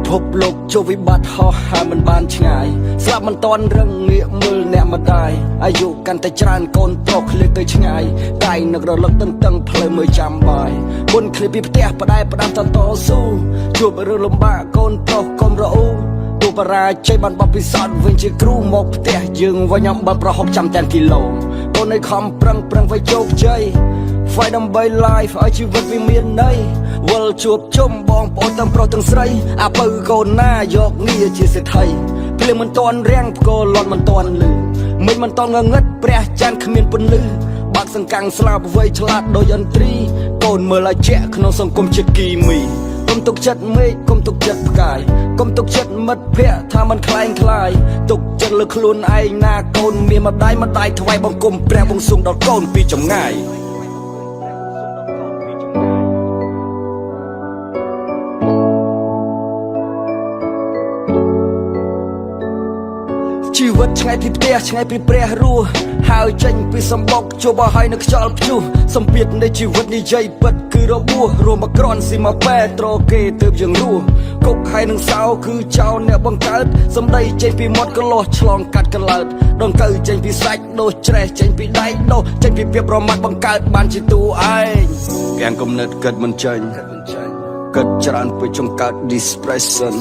ភពលោកជវិបត្តិហោះហើរមិនបានឆ្ងាយស្លាប់មិនតន់រឹងងាកមើលអ្នកម្ដាយអាយុកាន់តែច្រើនកូនប្រុសឃ្លាតទៅឆ្ងាយតែនឹករលឹកតឹងផ្លូវមើលចាំបាយមុនឃ្លាតពីផ្ទះផ្ដែផ្ដាំតស៊ូជួបរឿងលំបាកកូនប្រុសកុំរអ៊ូទូបរាជ័យបានបបពិសោធន៍វិញជាគ្រូមកផ្ទះយើងវិញអំបើប្រហុកចាំតែនគីឡូកូនឲ្យខំប្រឹងໄວជោគជ័យ Fight ដើម្បី life ឲ្យជីវិតវាមានន័យវិលជួបជុំបងប្អូនទាំងប្រុសទាំងស្រីអាពៅកូនណាយកងារជាសេដ្ឋីភ្លៀងមិនតន់រាំងផ្គរលន់មិនតន់លឺមិញមិនតន់ងងឹតព្រះច័ន្ទគ្មានពន្លឺបាក់សង្កាំងស្លាប់វ័យឆ្លាតដោយយន្ត្រីកូនមើលឲ្យជាក់ក្នុងសង្គមជាតិគីមីកុំទុកចិត្តមេឃកុំទុកចិត្តផ្កាយកុំទុកចិត្តមិត្តភ័ក្តិថាมันคล้ายคล้ายទុកចិត្តលើខ្លួនឯងណាកូនមានម្ដាយថ្វាយបង្គំព្រះបង្គំដល់កូនពីចម្ងាយជីវិតឆ្ងាយពីផ្ទះឆ្ងាយពីព្រះរស់ហើយចេញពីសម្បុកជួបឲ្យនៅខ្យល់ព្យុះសម្ពាធនៃជីវិតនិយាយពិតគឺរបួសរួមមកក្រន់ស៊ីមកបែត្រគេទើបយើងរស់គុកហើយនឹងសោគឺចោលអ្នកបង្កើតសម្ដីចេញពីមាត់កលោះឆ្លងកាត់កលើតដង្កូវចេញពីសាច់ដូសច្រេះចេញពីដៃដូសចេញពីភាពប្រមាថបង្កើតបានជាតួឯងទាំងគំនិតគិតមិនចេញគិតច្រើនពេកចង្កើត depression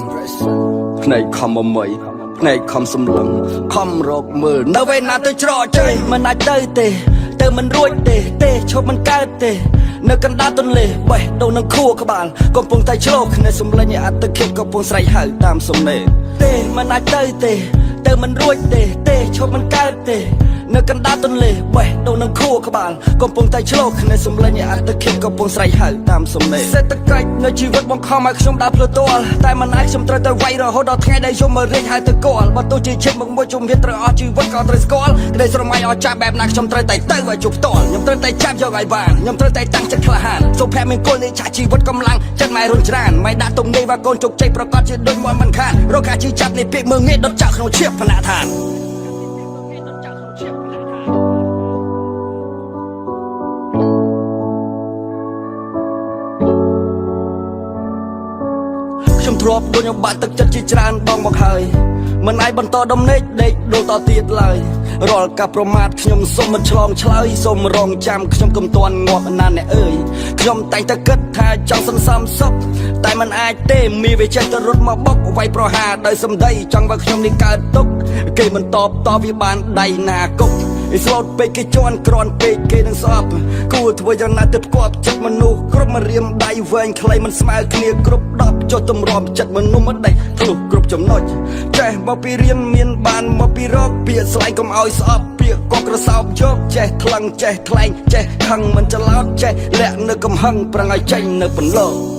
ផ្នែកខំអម័យផ្នែកខំសម្លឹងខំរកមើលនៅពេលណាទៅច្រកចេញមិនអាចទៅមិនរួចទេឈប់មិនកើតទេនៅកណ្ដាលទន្លេបេះដូងនឹងខួរក្បាលកំពុងតែឆ្លោះគ្នាសម្លេងអត្តភាពកំពុងស្រែកហៅតាមសំណេរទេមិនអាចទៅមិនរួចទេឈប់មិនកើតទេនៅកណ្ដាលទន្លេបេះដូងនឹងខួរក្បាលកំពុងតែឆ្លោះគ្នាសម្លេងអត្តភាពកំពុងស្រែកហៅតាមសំណេរសេដ្ឋកិច្ចនៅជីវិតបង្ខំឲ្យខ្ញុំដើរផ្លូវទាល់តែមិនអាចខ្ញុំត្រូវទៅវាយរហូតដល់ថ្ងៃដែលយមរាជហៅទៅគាល់បើទោះជាឈិតមកមួយជំរាបត្រូវអស់ជីវិតក៏ត្រូវស្គាល់ក្តីស្រមៃអស់ចាប់បែបណាខ្ញុំត្រូវតែទៅឲ្យជួបផ្ទាល់ខ្ញុំត្រូវតែចាប់យកឲ្យបានខ្ញុំត្រូវតែតាំងចិត្តក្លាហានសុភមង្គលនៃឆាជីវិតកម្លាំងចិត្តម៉ែរុនច្រានម៉ែដាក់ទុំនេះវាកូនជោគជ័យប្រកាសជាដូចមួយមិនខានរកការជឿចាប់នៃពាក្យមើងងាយដុតចោលក្នុងឈៀបផ្នែកឋានខ្ញុំធ្លាប់ដូចបាក់ទឹកចិត្តជាច្រើនដងមកហើយមិនអាចបន្តដំណេកដេកដូរតទៀតឡើយរាល់ការប្រមាថខ្ញុំសូមមិនឆ្លងឆ្លើយសូមរងចាំខ្ញុំកុំទាន់ងាប់ណាស់អ្នកអើយខ្ញុំតែងតែគិតថាចង់សន្សំសុខតែមិនអាចទេមានវាចេះតែរត់មកបុកវាយប្រហារដោយសម្ដីចង់ឲ្យខ្ញុំនេះកើតទុកគេមិនតបវាបានដៃណាគុកអ៊ីស្លូតពេកគេជន់ក្រន់ពេកគេនឹងស្អប់គួរធ្វើយ៉ាងណាទៅផ្គាប់ចិត្តមនុស្សគ្រប់មករៀមដៃវែងខ្លីមិនស្មើគ្នាគ្រប់10ចុះទម្រាំចិត្តមនុស្សមិនដេកធ្លុះគ្រប់ចំណុចចេះមកពីរៀនមានបានមកពីរកពាក្យស្លែងកុំឲ្យស្អប់ពាក្យកក្រសោបយកចេះថ្លឹងចេះថ្លែងចេះខឹងមិនច្រឡោតចេះលាក់នៅកំហឹងប្រឹងឲ្យចេញនៅបន្លក